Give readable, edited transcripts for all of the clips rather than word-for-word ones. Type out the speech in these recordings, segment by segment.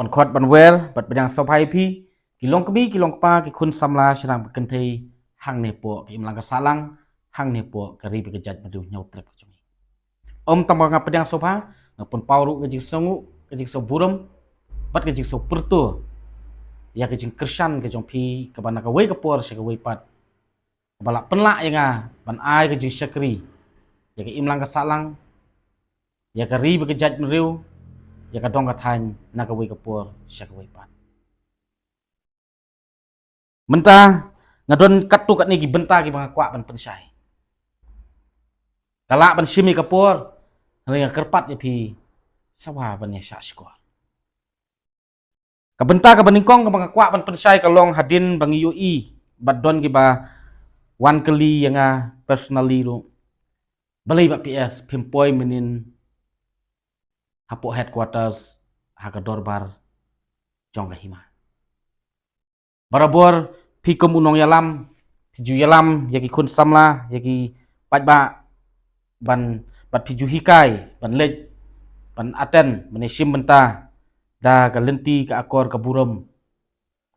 บันคอดบันเวลบัดเป็นยังสบายพี่กิลงกบีกิลงปากิคุณสำลาชนะกันทีหังเนปวกิมลังกsalangหังเนปวกรีบกระจัดมาดูเงาเตรกจงtambah ngapa yang sopa ngapun pauru kejing songu kejing soburum bat kejing sopurtu ya kejing kersan kejong pi kabana kawai kapor sya kawai pat balak penlak yang ban ai kejing syakri ya ke imlang salang ya kari bekejat meriu ya kadong kathan na kawai kapor sya kawai pat mentah ngadon katu kat ni benta ki bang kwak ban pensai kalak ban simi kapor ringa kerpat ya pi sawa ban ya syak skor kabenta ka baningkong ka bang kwak ban pensai kalong hadin bang UI badon ki ba wan kali yang personally ru balai ba PS pimpoi menin hapo headquarters hakador bar jong hima barabor pi komunong yalam piju yalam yaki kun samla yaki pajba ban bat piju hikai ban lej ban aten menesim benta da kalenti ka akor ka burum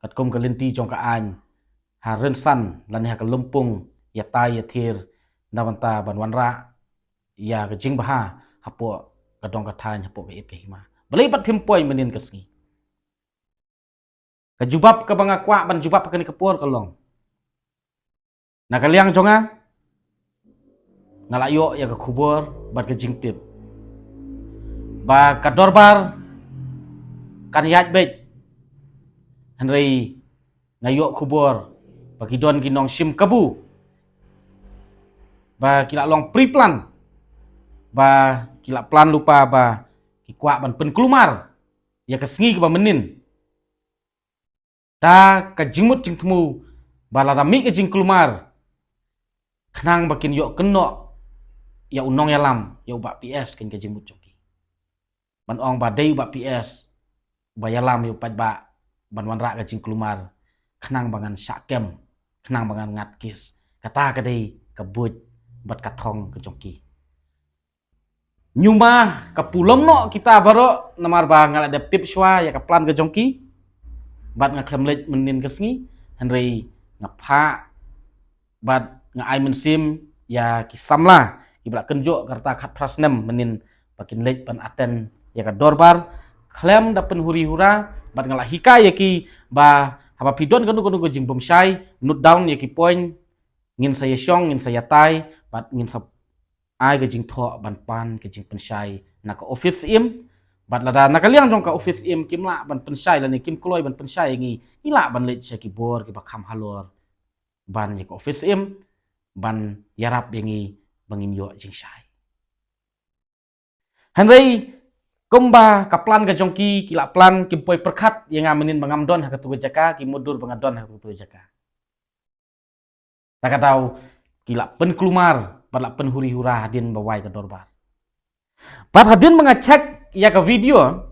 katkom kalenti jong ka an ha rensan lan ha ka lumpung ya tai ya thir na banta ban wanra ya ka jing baha hapo ka dong ka than hapo ka it ka hima balai bat pimpoi menin kasngi kajubab ka banga kwa ban jubab ka ni kapur kalong na kaliang jonga ngalayo ya ka kubur bat ka jingtip ba ka dorbar kan yat bet henry ngayo kubur bagi don ginong sim kabu ba kila long priplan ba kila plan lupa ba kikwa ban pen kelumar ya kesngi ka ba menin da ka jingmut jing temu baladami ka jing kelumar kenang bakin yok kenok ya unong yalam ya ubak PS kin ka jingmut joki ban ong ba dei ubak PS ba yalam yu pat ba ban wanra ka jing kelumar kenang bangan syakem kenang bangan ngatkis kata ka dei ka buj bat katong ka joki nyuma ka pulom no kita baro namar ba ngal adaptif swa ya ka plan ka jongki bat ngaklemlej menin kesngi henry ngapha bat ngai mensim ya kisamla ibla kenjo karta khat prasnem menin bakin lej ban aten ya ka dorbar klem dapen huri hura bat ngala hika yaki ba haba pidon kanu kanu jing bomsai note down yaki point ngin saya syong ngin saya tai bat ngin sa ai ke jing tho ban pan ke jing pensai na ka office im bat lada na kaliang jong ka office im kimla ban pensai la ni kim kloi ban pensai ngi ila ban lej sya ki bor ki ba kham halor ban ye ka office im ban yarap yengi bangin yo jing sai henry komba ka plan ka jongki kila plan kimpoi perkhat yang menin bangam don ha tu jaka ki mudur bangadon ha tu jaka tak tahu kila pen kelumar balak pen huri hura hadin bawai ke dorbar pat hadin mengacak ya ke video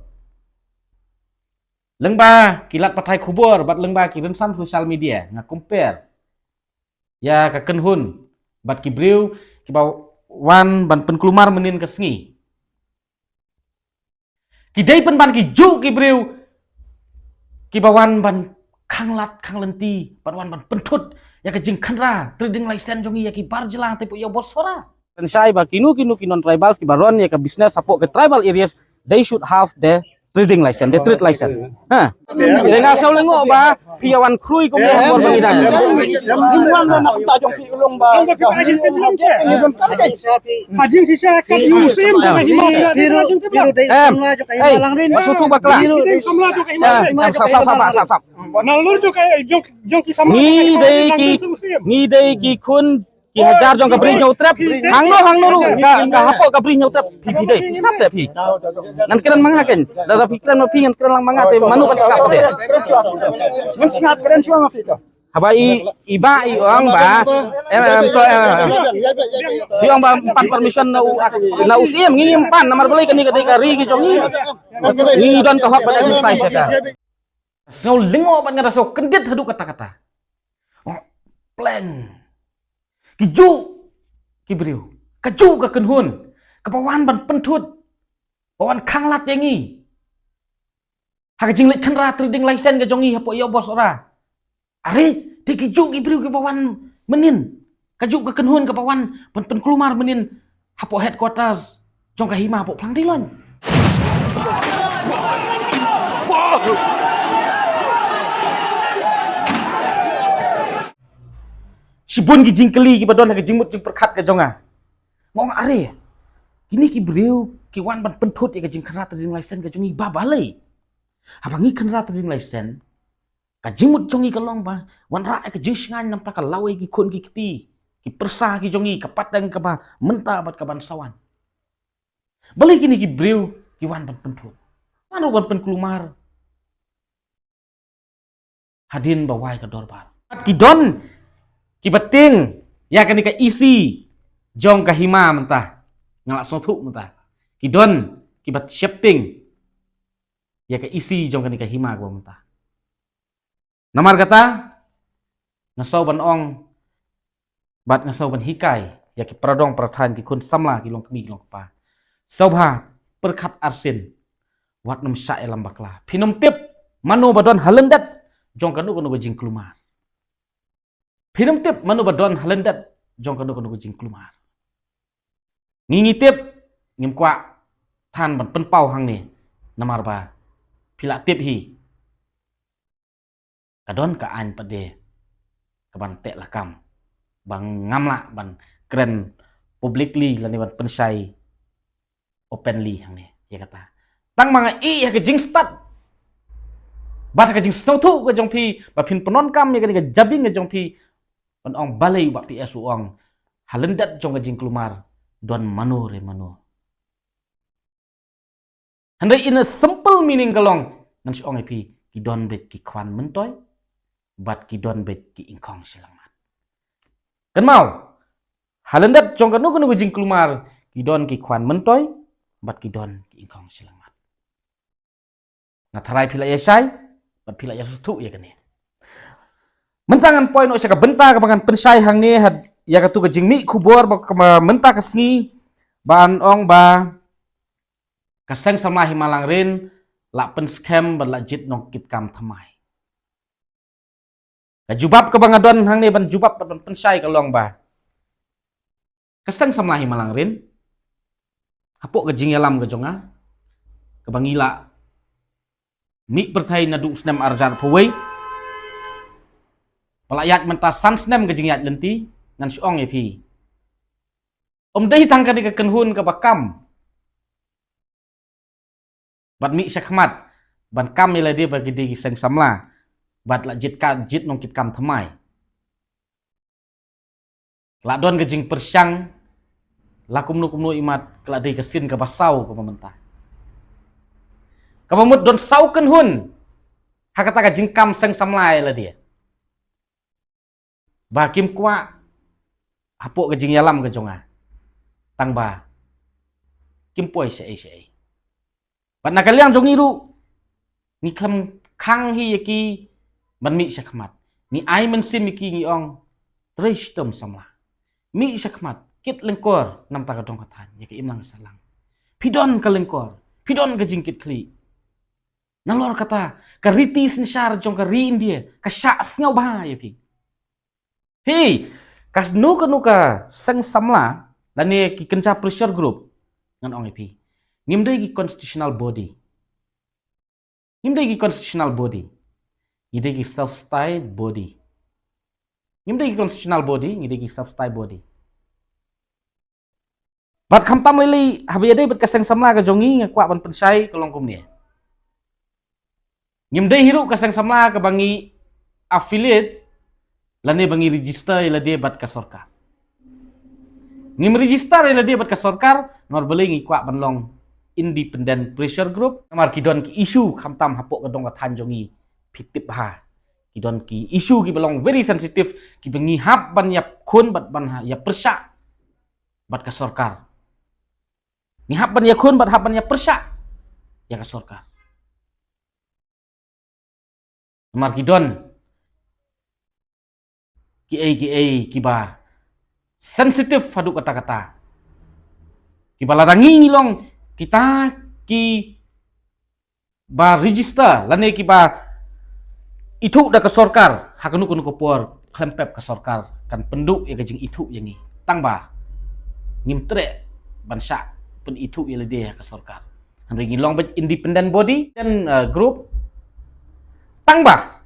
lengba kilat patai kubur bat lengba ki rensan sosial media nga compare ya ka kenhun bat ki briu ki baw wan ban pen kelumar menin kesngi ki dei pen ban ki ju ki briu ki bawan ban khanglat khanglenti bat wan ban pentut ya ke jing khanra trading license jongi ya ki bar jelang tepu ya bosora pensai ba kinu non tribals ki baron ya ke business support ke tribal areas they should have the trading license the trade license ha dengan sau lengo ba piawan krui ko mo bor bangidan Lingwan na napunta yung kiulong ba? Hajing si siya kat yusim sa himala. Masutu bakla sap Nalur jo kay jong ki sama. Ni dei ki kun ki hajar jong kabri nyautrap hangno ru ka hapo kabri nyautrap pi dei snap se pi nan keren manga ken da pikiran ma pi ngan keren lang manga te manu kan snap de Mun singat keren siya mafito. haba iba i orang ba to yang ba pan permission na usim ngi pan namar beli kan ni ka ri ki jongi ni dan ka hak pada sai seka so lingo ban ngada so kendit hadu kata-kata plan kiju kibriu kaju ka kenhun kapawan ban pentut pawan khanglat yangi Hak jing lek khenra trading license ke jongi hapo yo bos ora. Are di kijuk ibriu ke bawan menin. Kajuk ke kenhun ke bawan pen kelumar menin hapo headquarters jong kahima hapo plang dilon. Sibun ki jingkeli ki badon ke jingmut jing perkat ke jonga. Ngong are. Kini ki beriu ki wan ban pentut ya ke jing khenra trading license ke jongi babalai. Abangi khenra trading license ka jingmut jongi ka long ba wan ra ka jing sngan nam ta ka lawe ki kon ki kiti ki persa ki jongi ka patang ka ba menta bat ka ban sawan balik kini ki breu ki wan ban pentut wan wan pen kelumar hadin bawai ka dorbar ki don ki bating ya kan ka isi jong ka hima menta ngalak sotu menta ki don ki bat shifting ya ka isi jong ka hima ka menta namar kata ngasaw ban ong bat ngasaw ban hikai ya ki pradong prathan ki kun samla ki long kemi long pa sobha perkhat arsin wat nam sya elam bakla phinom tip manu badon halendat jong kanu kanu jing kelumar phinom tip manu badon halendat jong kanu kanu jing kelumar ngingi tip ngim kwa than ban penpau hang ni namar ba phila tip hi kadon ka an pade kaban tek lakam bang ngamla ban keren publicly lani ban pensai openly hang ni ya kata tang manga i ya ke jing start bat ke jing snow thu ke jong pi ba phin penon kam ya ke jabing ke jong pi ban ong balai ba pi asu ong halendat jong ke jing kelumar don mano re mano handai in a simple meaning kalong nan si ong pi ki don bet ki kwan mentoy bat ki don bet ki ingkong silamat. Kan mau halendat jong kanu kanu jing kelumar ki don ki kwan mentoy bat ki don ki ingkong silamat. Ngatharai pila yesai bat pila yasutu ya kene. Mentangan poin o sya ka benta ka bangan pensai hang ni had ya ka tu ka jing mi kubor ba ka menta ka sngi ban ong ba kaseng sama himalang rin la pen scam ban la jit nong kit kam thamai. Jubab ke bangadon hang ni ban jubab ban pensai ka long ba kaseng samlahi malang rin hapok ke jing yalam ke jonga ke bangila mi perthai na du snem arjan phawai palayat menta san snem ke jing yat lenti nan siong ye pi om dei tang ka ke kenhun ke bakam bat mi syakmat ban kam ila dia bagi di seng samla bat la jit ka jit nong kit kam thamai la don ke jing persyang la kumnu imat kala dei kesin ke basau ke pemerintah kamamut don sau ken hun hakata ka jing kam seng samlai la dia ba kim kwa hapok ke jing yalam ke jonga tang ba kim poi se bat nakaliang jong iru ni klam khang hi yaki ban mi syakmat ni ai men sim ki ngi ong tristom samla mi syakmat kit lengkor nam ta ka dong kathan ya ke imlang salang pidon ka lengkor pidon ka jingkit kli nalor kata ka riti sinsyar jong ka ri india ka sya sngaw ba ya pi hei kas nu ka seng samla dan ni ki kenca pressure group ngan ong pi ngimdai ki constitutional body ngimdai ki constitutional body ngide ki self-styled body. Ngimde ki constitutional body, ngide ki self-styled body. Bat khamtam lili habiyade bat kaseng samla ka jongi ngakwa ban pensai kolong kumni. Ngimde hiru kaseng samla ka bangi affiliate lane bangi register ila dia bat ka sorkar. Ngim register ila dia bat ka sorkar nor beli ngikwa ban long independent pressure group namar kidon ki issue khamtam hapok ka dong ka than jongi pitip ha kidon ki issue ki belong very sensitive ki bengi hap ban yap khun bat ban ha ya persya bat ka sorkar ni hap ban ya khun bat hap ban ya persya ya ka sorkar mar kidon ki ba sensitive hadu kata-kata ki balarangi ngilong kita ki ba register lani ki ba itu dah ke sorkar hakunu kunu kopor klempep ke sorkar kan penduk ya kajing itu yang ni tang ba ngimtre bansa pen itu ya dia ke sorkar han ringi long independent body dan group tang ba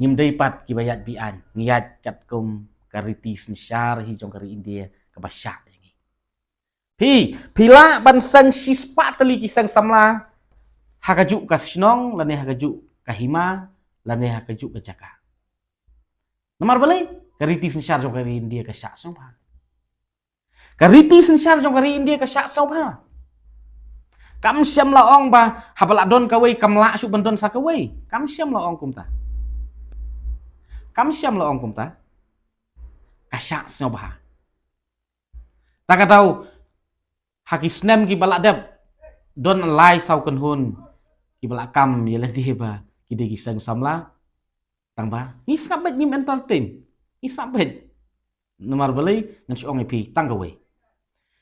ngim dei pat ki bayat bi an ngiat kat kum kariti sensyar hi jong kari India ke basya yang ni pila ban sang sispa teli ki sang samla hakaju ka snong lani hakaju kahima lane hakaju ke jaka nomor balai kariti sensyar jong kari India ke syak song ba kariti sensyar jong kari India ke syak song ba kam siam la ong ba habala don kawai kam la su bandon sakawai kam siam la ong kumta kam siam la ong kumta ka syak song ba tak tahu hakisnem ki balak dab don lai sau kan hun ki balak kam yela dia ba kide gisang samla tangba ni sabet ni entertain ni sabet nomor balai ngan si ong pi tanggawe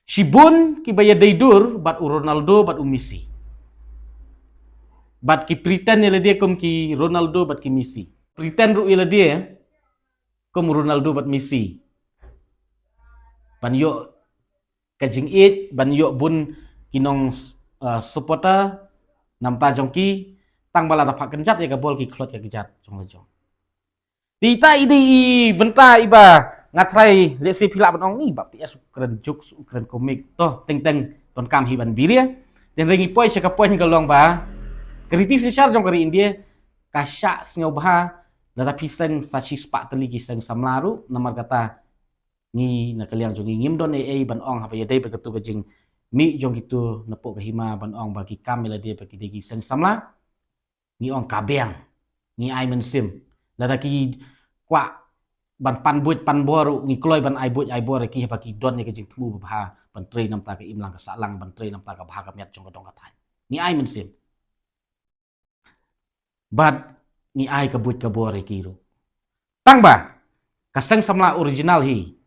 sibun ki baya daidur bat Ronaldo bat Messi bat ki pretend yela dia kum ki Ronaldo bat ki Messi pretend ru yela dia kum Ronaldo bat Messi ban yo kajing it ban yo bun kinong supporter nampa jongki tang bala dapat kenjat ya kabol ki klot ya kejat jong lejong tita ini benta iba ngatrai lesi pila benong ni bab ya sukren juk sukren komik toh teng ton kam hiban biria dan ringi poi seka poi galong ba kritis syar jong kari India kasya sngau bah lada pisang sa sispa teli ki sang samlaru namar kata ni nakaliang jong ngim don ban ong hapa ya dai berketu kejing mi jong gitu nepok kahima ban ong bagi kam ila dia bagi degi sang samla ni ong kabeang ni ai mensim lada ki kwa ban pan buit pan boru ni kloi ban ai buit ai bor ki bagi don ni kejing temu bah ban tre nam ta ka imlang ka salang ban tre nam ta ka bah ka miat jong ka dong ka tan ni ai mensim bad ni ai ka buit ka bor ki ru tang ba kasang samla original hi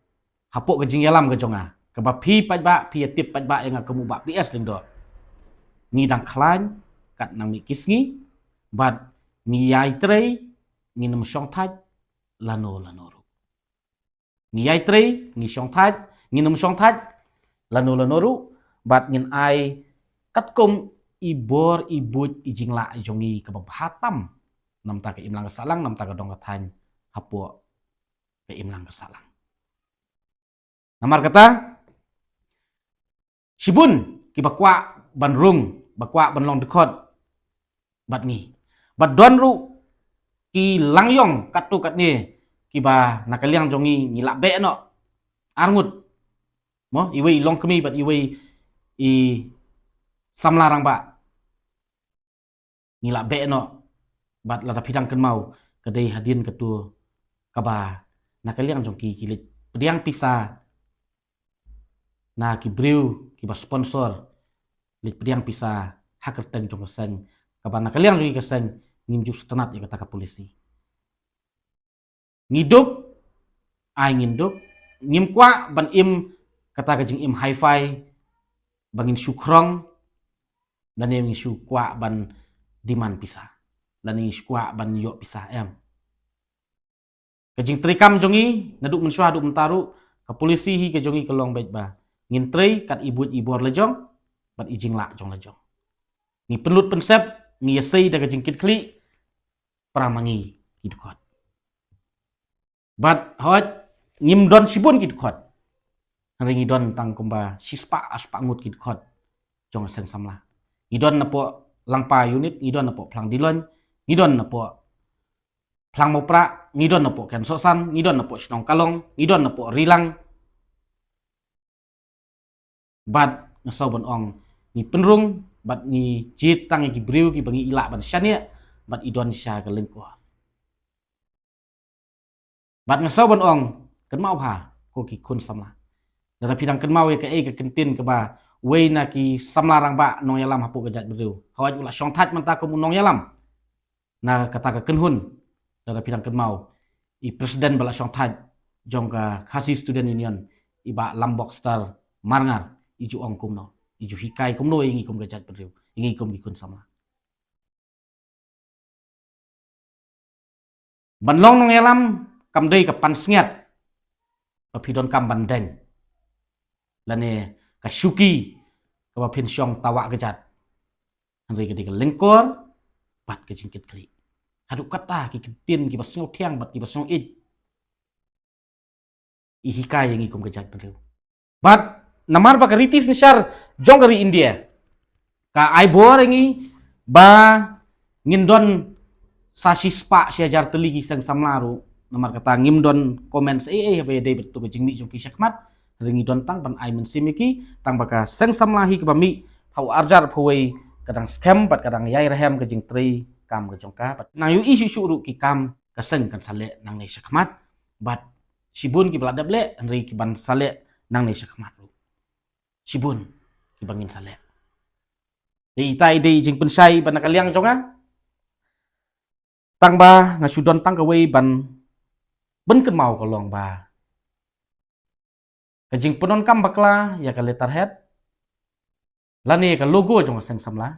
hapok kejing yalam ka jonga ka ba phi pat ba phi tip pat ba yang ka mu ba ps ding do ni dang klan kat nang mi kisngi bat ni yai trei ni nam song thaj lano ru ni yai trei ni song thaj ni nam song thaj lano ru bat ngin ai kat kum ibor ibut ijing la jongi ka hatam nam ta ka imlang ka salang nam ta ka dong ka than hapo ka imlang ka salang namar kata sibun ki bakwa banrung bakwa banlong dekot bat ni bat don ru ki langyong katu kat ni ki ba nakaliang jongi ngilak be no arngut mo iwe long kemi bat iwe i samlarang ba ngilak be no bat lada pidang ken mau kedai hadin ketu kaba nakaliang jongki kilit pediang pisa na ki brew ki ba sponsor lit pediang pisa hakerteng jong keseng kaba nakaliang jongi keseng ngimju setenat ya kata ka polisi ngiduk ai nginduk ngim kwa ban im kata kajing im hi-fi bangin syukrong dan yang isu kwa ban diman pisah dan isu kwa ban yok pisah em kajing trikam jongi naduk mensyuah aduk mentaru ke polisi hi ke jongi kelong baik ba ngin trei kat ibut ibor lejong ban ijing lak jong lejong ni penlut pensep ni yesei da kajing kit klik pramangi kidukot bat hot ngim don sibun kidukot ringi don tang kumba sispa aspa ngut kidukot jong sen samla idon napo langpa unit idon napo plang dilon idon napo plang mopra idon napo ken sosan idon napo snong kalong idon napo rilang bat ngasau bon ong ni penrung bat ni jit tang ki briu ki bangi ilak ban syania bat idon sya kelengko bat ngasau bon ong ken mau ha ko ki kun samla dara pidang ken mau ke ke kentin ke ba wei na ki samlarang ba nong yalam hapu gejat beriu hawaj ula syong tat menta ko nong yalam na kata ka kenhun dara pidang ken mau i presiden bala syong tat jong ka khasi student union iba lambok star marngar iju ong kumno iju hikai kumno ingi kum gejat beriu ingi kum gi kun samla ban long nong elam kam dei ka pan sngiat pa phidon kam ban deng lane ka shuki ka ba phin syong tawa kejat hanri ka di ka lengkor pat ka jingkit kli hadu kata ki kitin ki basong thiang bat ki basong it i hikai yang ikum kejat penriu bat namar ba ka ritis ni syar jong dari India ka ai bor ngi ba ngindon sasispa siajar teligi sang samlaru namar kata ngimdon komen apa ya dei betu jingmi jong kisakmat ringi don tang ban ai men simiki tang baka sang samlahi ke bami hau arjar phoi kadang scam bat kadang yai rahem ke jing tri kam ke jongka bat nang yu isu suru ki kam ka seng kan sale nang nei sakmat bat sibun ki bladab le ri ki ban sale nang nei sakmat ru sibun ki bangin sale dei tai dei jing pensai ban nakaliang jonga tang ba ngasudon tang ka wei ban ben ken mau ka long ba kajing penon kam bakla ya ka letterhead lani ka logo jong sang samla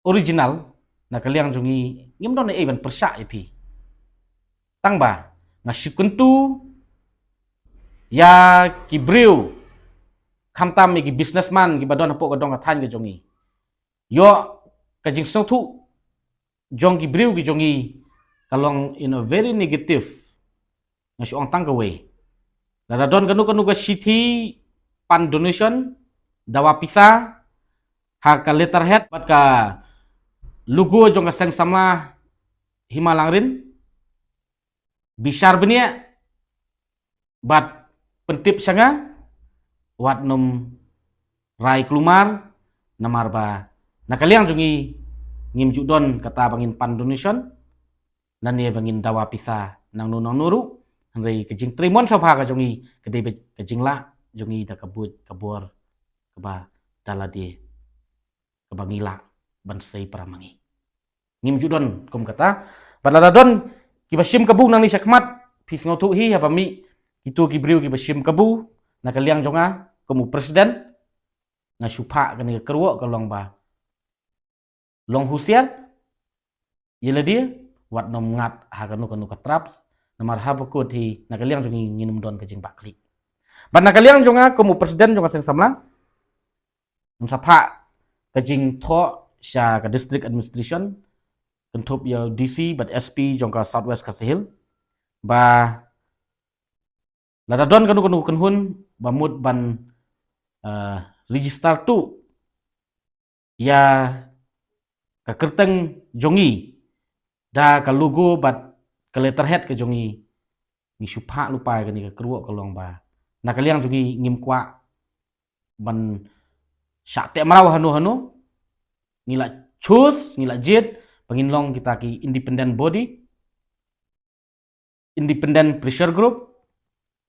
original na kaliang jongi ngim don e ban persya epi tang ba ngasukuntu ya kibriu khamtam ki businessman ki badon po ka dong ka than ke jongi yo kajing sothu jong kibriu ki jongi kalong in a very negative ngasu ong tang ka wei Lada don kanu ka city pan donation dawa pisa ha ka letterhead bat ka logo jong ka sang sama himalang rin bisar benia bat pentip sanga wat num rai klumar namar ba nakaliang jongi ngim judon kata bangin pan donation dan dia bangin dawa pisa nang nuru Hanggai kejing trimon sabha ka jongi kedai kejing la jongi da kabut kabor keba daladi kebangila bansai paramangi ngim judon kum kata baladadon kibasim kabu nang ni sakmat pis ngotu hi apa mi itu kibriu kibasim kabu na kaliang jonga kamu presiden na supha kani kerwo kalong ba long husian yela dia wat nom ngat ha kanu katrap namar haba ko thi nakaliang jongi nginum don kajing bakli ban nakaliang jonga kamu presiden jonga sang samla sapha kajing tho sha ka district administration kentup ya DC bat SP jongka southwest kasihil ba lada don kanu kenhun bamut ban register tu ya ka kerteng jongi da ka logo bat ka letterhead ke jongi ni supha lupa ke ni ka kruo ka long ba nakaliang jongi ngim kwa ban syate marau hanu ngila chus ngila jet pangin long kita ki independent body independent pressure group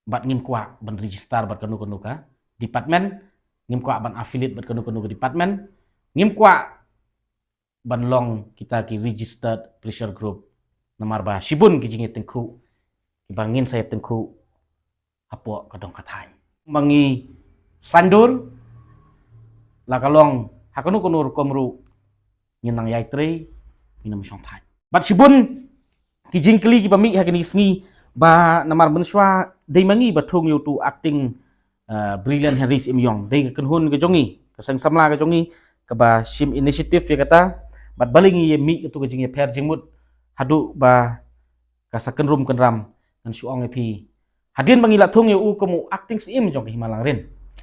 bat ngim kwa ban register bat kanu ka department ngim kwa ban affiliate bat kanu ka department ngim kwa ban long kita ki registered pressure group namar ba sibun ki jingi tengku ibangin saya tengku apo kadong katai mangi sandur la kalong hakanu kunur komru nginang yai tre minam syong thai bat sibun ki jingkli ki bami hakini sngi ba namar benswa dei mangi bathung yu tu acting brilliant Harris Imyong dei kenhun ke jongi kesang samla ke jongi ke ba sim initiative ya kata bat balingi ye mi tu ke jingi per jingmut hadu ba kasaken rum kenram nan suong epi hadin mangila thung yu kamu acting sim jong ke himalang rin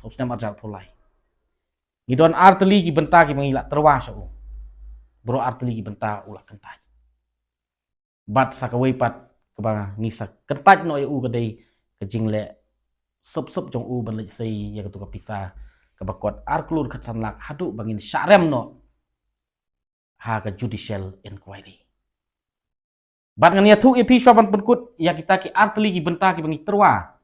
usna marjal pulai ngidon arteli ki benta ki mangila terwa sa bro arteli ki benta ulah kentai bat sakawai pat keba ngisa kentaj no yu kedai kejing le sop jong ban le sei ya ketu kapisa kebakot arklur khatsan lak hadu bangin syarem no ha ka judicial inquiry bat ngania thu epi swaban penkut ya kita ki arteli ki benta ki bangi terwa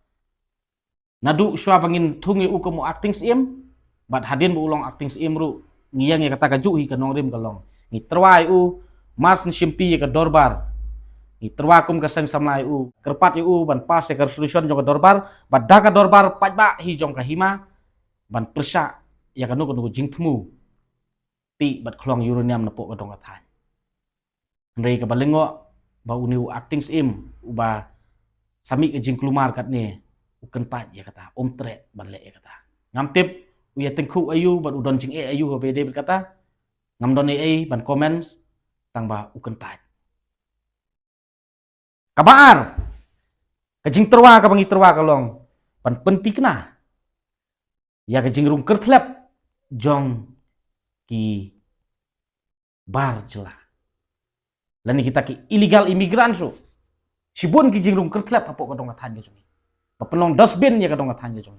nadu swa bangin thungi u kamu acting sim bat hadin bu ulong acting sim ru ngiyang ya kata ka ju hi kanong rim kalong ni terwa u mars simpi ya ka dorbar ni terwa kum ka sang samlai u kerpat u ban pas ya ka resolution jong ka dorbar bat da ka dorbar pajba hi jong ka hima ban persya ya kanu jingthmu ti bat khlong uranium na po ka dong ka than ndai ka balengo ba uniu acting sim uba sami ke jing kelumar kat ni uken pat ya kata om tre ban le ya kata ngam tip uya tengku ayu ban udon jing ayu ho bede berkata ngam don ban comment tang ba uken pat kabar ke jing terwa ka bangi terwa kalong ban penting kena ya ke jing rung kertlep jong ki bar jela lani kita ki illegal imigran so sibun ki jing rung kertlep apok kadong athan jo penong dustbin ya kadong athan jo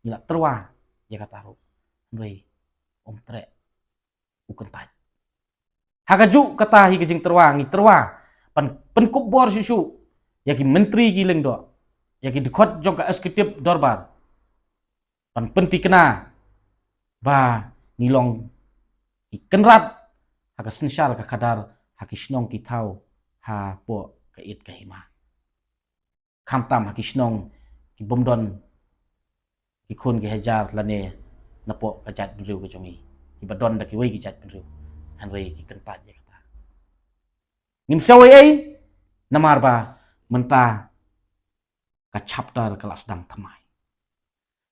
ila terwa ya kata ro rei om tre uken pat hakaju kata hi jing terwa ngi terwa penkup bor susu ya ki menteri ki leng do ya ki dikot jong ka eksekutif dorbar penting kena ba nilong ki kenrat haka sensal ka kadar haki snong ki tau ha po ka it ka hima kamtam haki snong ki bomdon ki kun ki hajar lane na po ka jat benriu ka jongi ki badon da ki wei ki jat benriu han rei ki kenpat ya kata ngim sawai ai namar ba menta ka chapter kelas dang thamai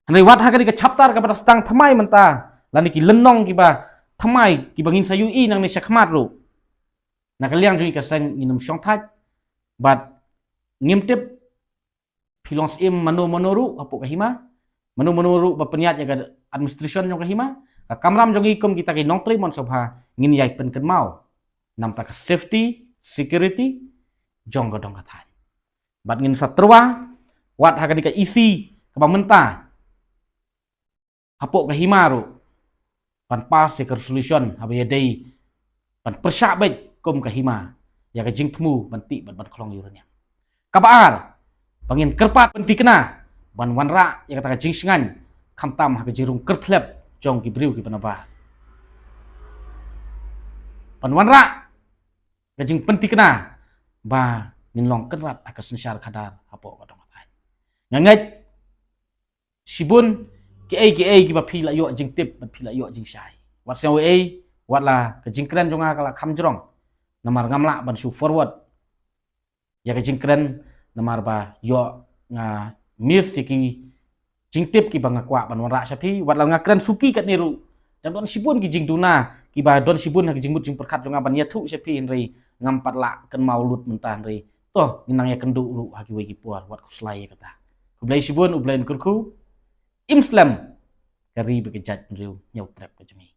han rei wat haka di ka chapter ka pada sedang thamai menta lani ki lenong ki ba thamai ki bangin sayu i nang ni syakmat ro na kaliang jui ka sang inum syong thaj bat ngimtip pilons im manu manuru apu ka hima manu manuru ba peniat ya ka administration jong ka hima ka kamram jong ikum kita ki nongtri mon sobha ngin yai pen ken mau nam ta ka safety security jong ka dong ka thai bat ngin satrwa wat haka di ka isi ka menta apu ka hima ro pan pas ya resolution habaya dei pan persabet kum ka hima ya ka jing tmu banti ban klong yurnya kabar bangin kerpat penti kena ban wanra ya kata jing singan kamtam ha ka jirung kertlep jong ki briu ki panaba pan wanra ka jing penti kena ba ninlong kerat aka sensar kadar apo ka dong atai nganget sibun ki ai ki ba phila yo jing tip ba phila yo jing sai wat sen ai wat la ka jing kren jonga kala khamjrong namar ngamla ban su forward ya ka jingkren namar ba yo nga mirs ki jingtip ki banga kwa ban wara sapi wat la ngakren suki kat niru dan don sibun ki jingduna ki ba don sibun ha jingmut jing perkat jonga ban yathu sapi henry ngampat la ken maulud mentah henry toh minang ya kendu lu ha ki we ki puar wat kuslai kata kublai sibun ublain kurku imslam kari bekejat riu nyau trap ke jemi